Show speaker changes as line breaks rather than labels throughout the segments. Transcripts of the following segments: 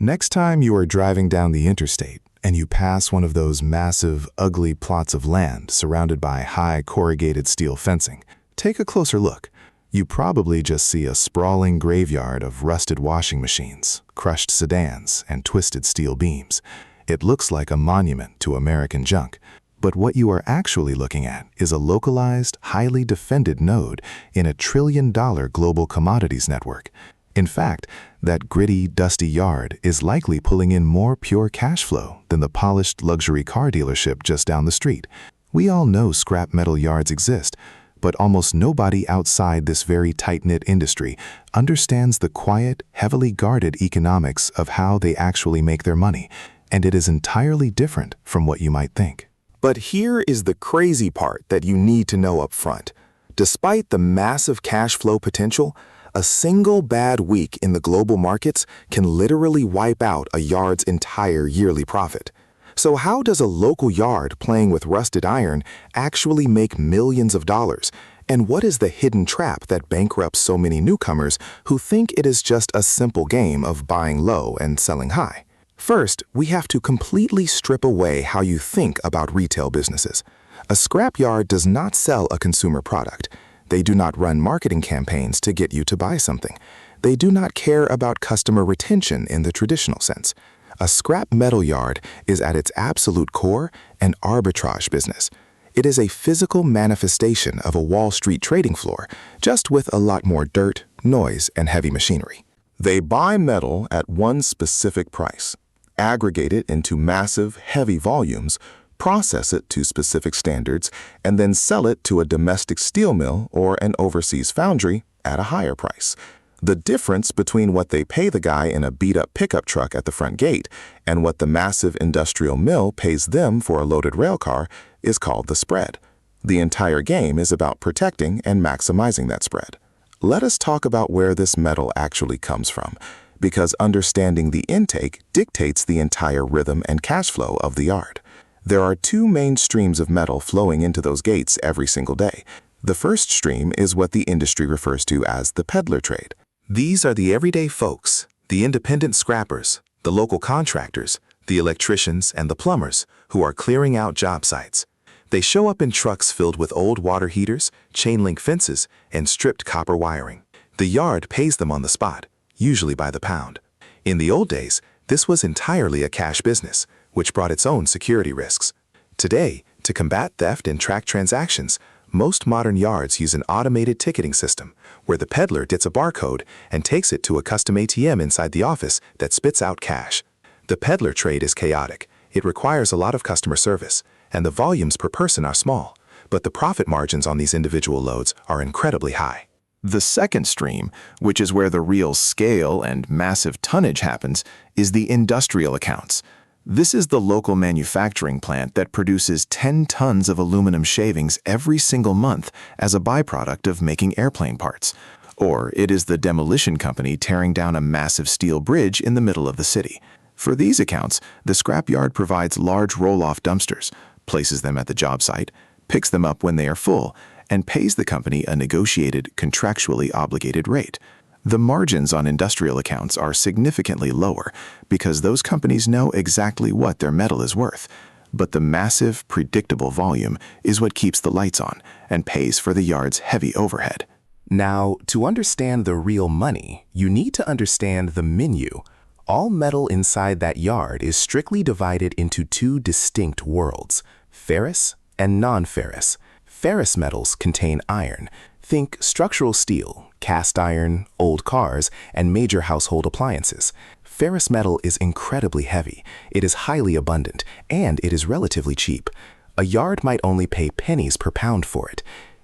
Next time you are driving down the interstate and you pass one of those massive, ugly plots of land surrounded by high corrugated steel fencing, take a closer look. You probably just see a sprawling graveyard of rusted washing machines, crushed sedans, and twisted steel beams. It looks like a monument to American junk. But what you are actually looking at is a localized, highly defended node in a trillion-dollar global commodities network. In fact, that gritty, dusty yard is likely pulling in more pure cash flow than the polished luxury car dealership just down the street. We all know scrap metal yards exist, but almost nobody outside this very tight-knit industry understands the quiet, heavily guarded economics of how they actually make their money, and it is entirely different from what you might think.
But here is the crazy part that you need to know up front. Despite the massive cash flow potential, a single bad week in the global markets can literally wipe out a yard's entire yearly profit. So how does a local yard playing with rusted iron actually make millions of dollars? And what is the hidden trap that bankrupts so many newcomers who think it is just a simple game of buying low and selling high? First, we have to completely strip away how you think about retail businesses. A scrapyard does not sell a consumer product. They do not run marketing campaigns to get you to buy something. They do not care about customer retention in the traditional sense. A scrap metal yard is at its absolute core an arbitrage business. It is a physical manifestation of a Wall Street trading floor, just with a lot more dirt, noise, and heavy machinery. They buy metal at one specific price, aggregate it into massive, heavy volumes, process it to specific standards, and then sell it to a domestic steel mill or an overseas foundry at a higher price. The difference between what they pay the guy in a beat-up pickup truck at the front gate and what the massive industrial mill pays them for a loaded rail car is called the spread. The entire game is about protecting and maximizing that spread. Let us talk about where this metal actually comes from, because understanding the intake dictates the entire rhythm and cash flow of the yard. There are two main streams of metal flowing into those gates every single day. The first stream is what the industry refers to as the peddler trade. These are the everyday folks, the independent scrappers, the local contractors, the electricians, and the plumbers who are clearing out job sites. They show up in trucks filled with old water heaters, chain-link fences, and stripped copper wiring. The yard pays them on the spot, usually by the pound. In the old days, this was entirely a cash business, which brought its own security risks. Today, to combat theft and track transactions, most modern yards use an automated ticketing system where the peddler gets a barcode and takes it to a custom ATM inside the office that spits out cash. The peddler trade is chaotic. It requires a lot of customer service, and the volumes per person are small, but the profit margins on these individual loads are incredibly high.
The second stream, which is where the real scale and massive tonnage happens, is the industrial accounts. This is the local manufacturing plant that produces 10 tons of aluminum shavings every single month as a byproduct of making airplane parts. Or it is the demolition company tearing down a massive steel bridge in the middle of the city. For these accounts, the scrapyard provides large roll-off dumpsters, places them at the job site, picks them up when they are full, and pays the company a negotiated, contractually obligated rate. The margins on industrial accounts are significantly lower because those companies know exactly what their metal is worth. But the massive, predictable volume is what keeps the lights on and pays for the yard's heavy overhead.
Now, to understand the real money, you need to understand the menu. All metal inside that yard is strictly divided into two distinct worlds, ferrous and non-ferrous. Ferrous metals contain iron. Think structural steel, cast iron, old cars, and major household appliances. Ferrous metal is incredibly heavy, it is highly abundant, and it is relatively cheap. A yard might only pay pennies per pound for it.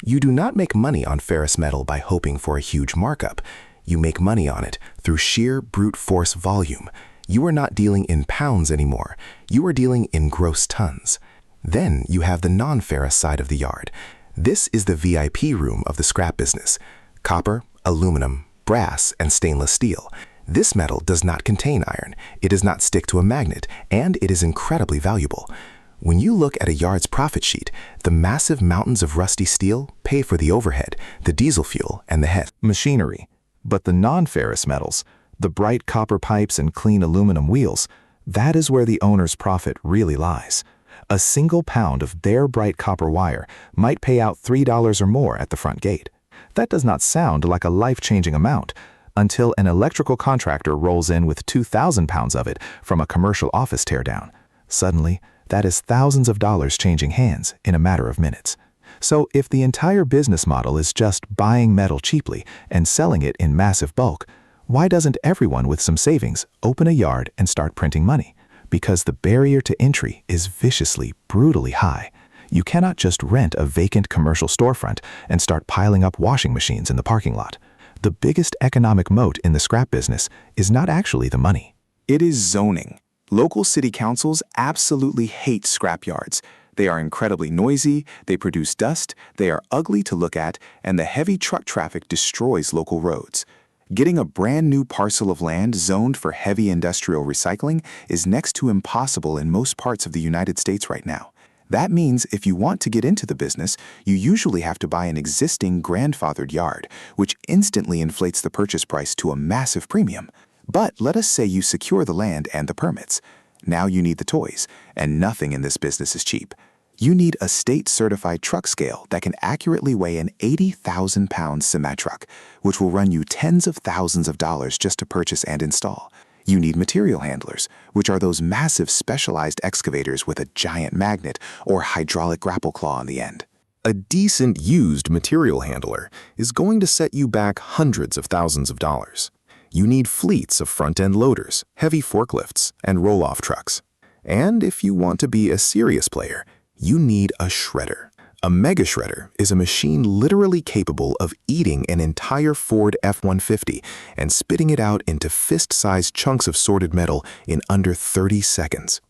You do not make money on ferrous metal by hoping for a huge markup. You make money on it through sheer brute force volume. You are not dealing in pounds anymore. You are dealing in gross tons. Then you have the non-ferrous side of the yard. This is the VIP room of the scrap business. Copper, aluminum, brass, and stainless steel. This metal does not contain iron, it does not stick to a magnet, and it is incredibly valuable. When you look at a yard's profit sheet, the massive mountains of rusty steel pay for the overhead, the diesel fuel, and the heavy machinery. But the non-ferrous metals,
the bright copper pipes and clean aluminum wheels, that is where the owner's profit really lies. A single pound of bare bright copper wire might pay out $3 or more at the front gate. That does not sound like a life-changing amount until an electrical contractor rolls in with 2,000 pounds of it from a commercial office teardown. Suddenly, that is thousands of dollars changing hands in a matter of minutes. So if the entire business model is just buying metal cheaply and selling it in massive bulk, why doesn't everyone with some savings open a yard and start printing money? Because the barrier to entry is viciously, brutally high. You cannot just rent a vacant commercial storefront and start piling up washing machines in the parking lot. The biggest economic moat in the scrap business is not actually the money.
It is zoning. Local city councils absolutely hate scrapyards. They are incredibly noisy, they produce dust, they are ugly to look at, and the heavy truck traffic destroys local roads. Getting a brand new parcel of land zoned for heavy industrial recycling is next to impossible in most parts of the United States right now. That means if you want to get into the business, you usually have to buy an existing grandfathered yard, which instantly inflates the purchase price to a massive premium. But let us say you secure the land and the permits. Now you need the toys, and nothing in this business is cheap. You need a state-certified truck scale that can accurately weigh an 80,000-pound semi-truck, which will run you tens of thousands of dollars just to purchase and install. You need material handlers, which are those massive specialized excavators with a giant magnet or hydraulic grapple claw on the end.
A decent used material handler is going to set you back hundreds of thousands of dollars. You need fleets of front-end loaders, heavy forklifts, and roll-off trucks. And if you want to be a serious player, you need a shredder. A mega shredder is a machine literally capable of eating an entire Ford F-150 and spitting it out into fist-sized chunks of sorted metal in under 30 seconds.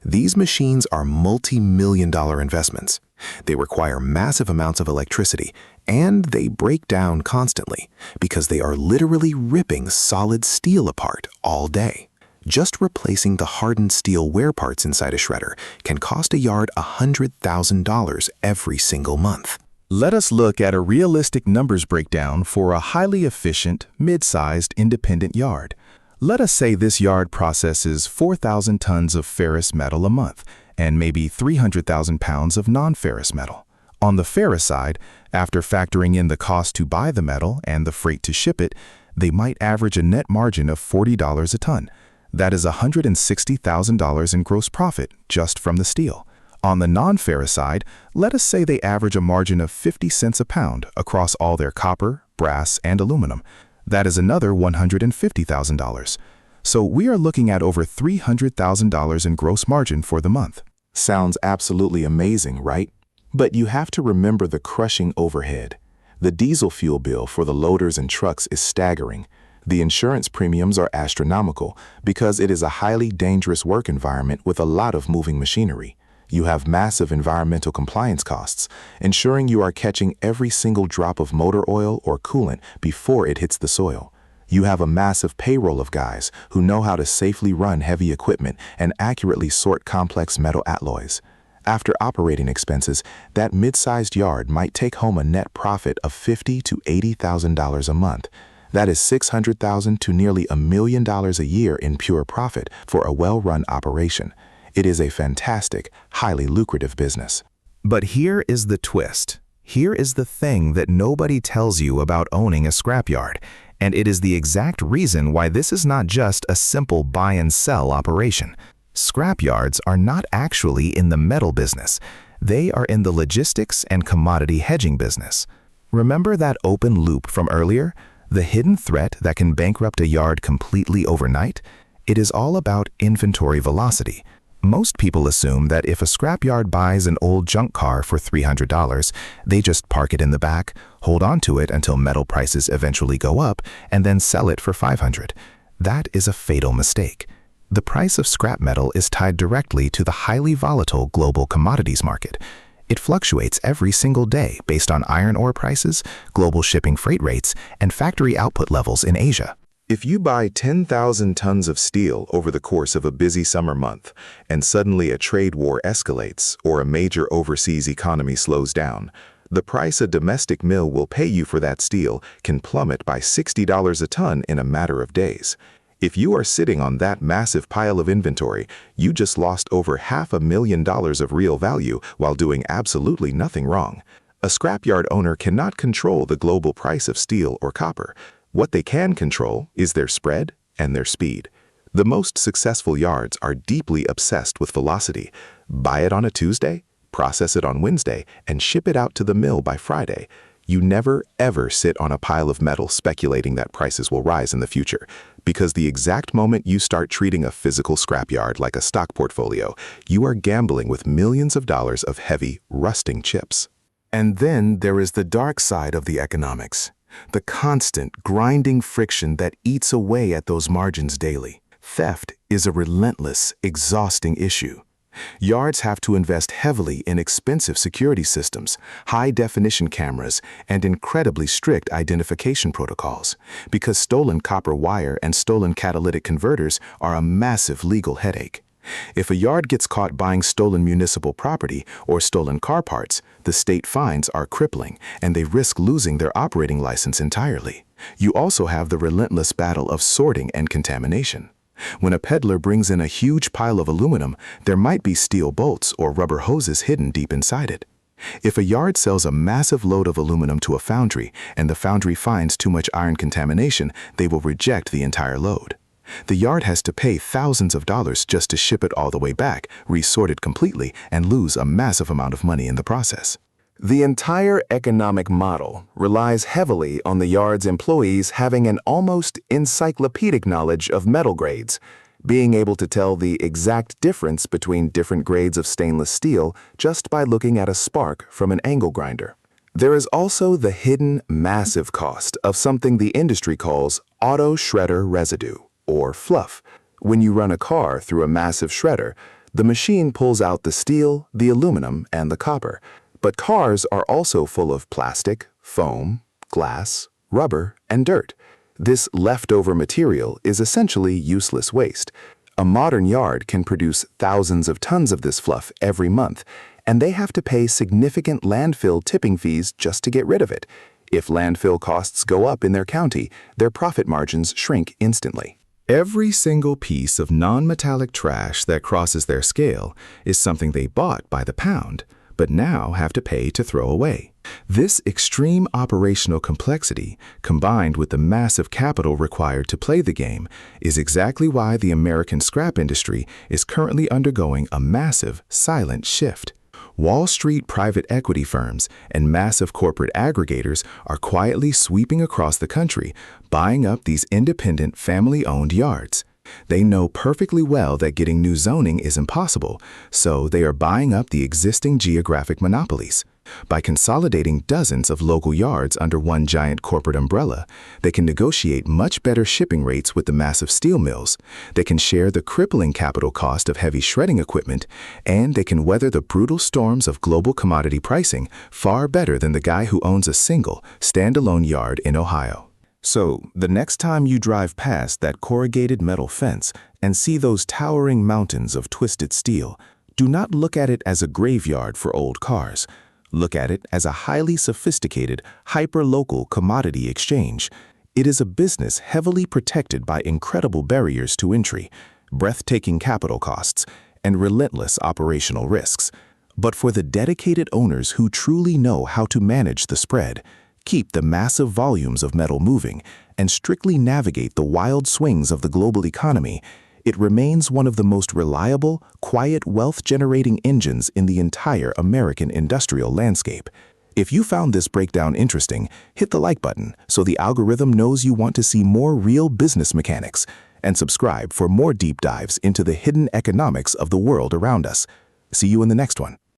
These machines are multi-million-dollar investments. They require massive amounts of electricity, and they break down constantly because they are literally ripping solid steel apart all day. Just replacing the hardened steel wear parts inside a shredder can cost a yard $100,000 every single month.
Let us look at a realistic numbers breakdown for a highly efficient, mid-sized independent yard. Let us say this yard processes 4,000 tons of ferrous metal a month and maybe 300,000 pounds of non-ferrous metal. On the ferrous side, after factoring in the cost to buy the metal and the freight to ship it, they might average a net margin of $40 a ton. That is $160,000 in gross profit just from the steel. On the non-ferrous side, let us say they average a margin of 50 cents a pound across all their copper, brass, and aluminum. That is another $150,000. So we are looking at over $300,000 in gross margin for the month.
Sounds absolutely amazing, right? But you have to remember the crushing overhead. The diesel fuel bill for the loaders and trucks is staggering. The insurance premiums are astronomical because it is a highly dangerous work environment with a lot of moving machinery. You have massive environmental compliance costs, ensuring you are catching every single drop of motor oil or coolant before it hits the soil. You have a massive payroll of guys who know how to safely run heavy equipment and accurately sort complex metal alloys. After operating expenses, that mid-sized yard might take home a net profit of $50,000 to $80,000 a month. That is $600,000 to nearly $1 million a year in pure profit for a well-run operation. It is a fantastic, highly lucrative business.
But here is the twist. Here is the thing that nobody tells you about owning a scrapyard, and it is the exact reason why this is not just a simple buy and sell operation. Scrapyards are not actually in the metal business. They are in the logistics and commodity hedging business. Remember that open loop from earlier? The hidden threat that can bankrupt a yard completely overnight? It is all about inventory velocity. Most people assume that if a scrapyard buys an old junk car for $300, they just park it in the back, hold on to it until metal prices eventually go up, and then sell it for $500. That is a fatal mistake. The price of scrap metal is tied directly to the highly volatile global commodities market. It fluctuates every single day based on iron ore prices, global shipping freight rates, and factory output levels in Asia.
If you buy 10,000 tons of steel over the course of a busy summer month, and suddenly a trade war escalates or a major overseas economy slows down,
The price a domestic mill will pay you for that steel can plummet by $60 a ton in a matter of days. If you are sitting on that massive pile of inventory, you just lost over $500,000 of real value while doing absolutely nothing wrong. A scrapyard owner cannot control the global price of steel or copper. What they can control is their spread and their speed. The most successful yards are deeply obsessed with velocity. Buy it on a Tuesday, process it on Wednesday, and ship it out to the mill by Friday. You never, ever sit on a pile of metal speculating that prices will rise in the future, because the exact moment you start treating a physical scrapyard like a stock portfolio, you are gambling with millions of dollars of heavy, rusting chips.
And then there is the dark side of the economics, the constant, grinding friction that eats away at those margins daily. Theft is a relentless, exhausting issue. Yards have to invest heavily in expensive security systems, high-definition cameras, and incredibly strict identification protocols, because stolen copper wire and stolen catalytic converters are a massive legal headache. If a yard gets caught buying stolen municipal property or stolen car parts, the state fines are crippling, and they risk losing their operating license entirely. You also have the relentless battle of sorting and contamination. When a peddler brings in a huge pile of aluminum, there might be steel bolts or rubber hoses hidden deep inside it. If a yard sells a massive load of aluminum to a foundry and the foundry finds too much iron contamination, they will reject the entire load. The yard has to pay thousands of dollars just to ship it all the way back, resort it completely, and lose a massive amount of money in the process.
The entire economic model relies heavily on the yard's employees having an almost encyclopedic knowledge of metal grades, being able to tell the exact difference between different grades of stainless steel just by looking at a spark from an angle grinder. There is also the hidden massive cost of something the industry calls auto shredder residue, or fluff. When you run a car through a massive shredder, the machine pulls out the steel, the aluminum, and the copper. But cars are also full of plastic, foam, glass, rubber, and dirt. This leftover material is essentially useless waste. A modern yard can produce thousands of tons of this fluff every month, and they have to pay significant landfill tipping fees just to get rid of it. If landfill costs go up in their county, their profit margins shrink instantly.
Every single piece of non-metallic trash that crosses their scale is something they bought by the pound, but now have to pay to throw away. This extreme operational complexity, combined with the massive capital required to play the game, is exactly why the American scrap industry is currently undergoing a massive, silent shift. Wall Street private equity firms and massive corporate aggregators are quietly sweeping across the country, buying up these independent, family-owned yards. They know perfectly well that getting new zoning is impossible, so they are buying up the existing geographic monopolies. By consolidating dozens of local yards under one giant corporate umbrella, they can negotiate much better shipping rates with the massive steel mills, they can share the crippling capital cost of heavy shredding equipment, and they can weather the brutal storms of global commodity pricing far better than the guy who owns a single, standalone yard in Ohio. So, the next time you drive past that corrugated metal fence and see those towering mountains of twisted steel, do not look at it as a graveyard for old cars. Look at it as a highly sophisticated, hyper-local commodity exchange. It is a business heavily protected by incredible barriers to entry, breathtaking capital costs, and relentless operational risks. But for the dedicated owners who truly know how to manage the spread, keep the massive volumes of metal moving, and strictly navigate the wild swings of the global economy, it remains one of the most reliable, quiet wealth-generating engines in the entire American industrial landscape. If you found this breakdown interesting, hit the like button so the algorithm knows you want to see more real business mechanics, and subscribe for more deep dives into the hidden economics of the world around us. See you in the next one.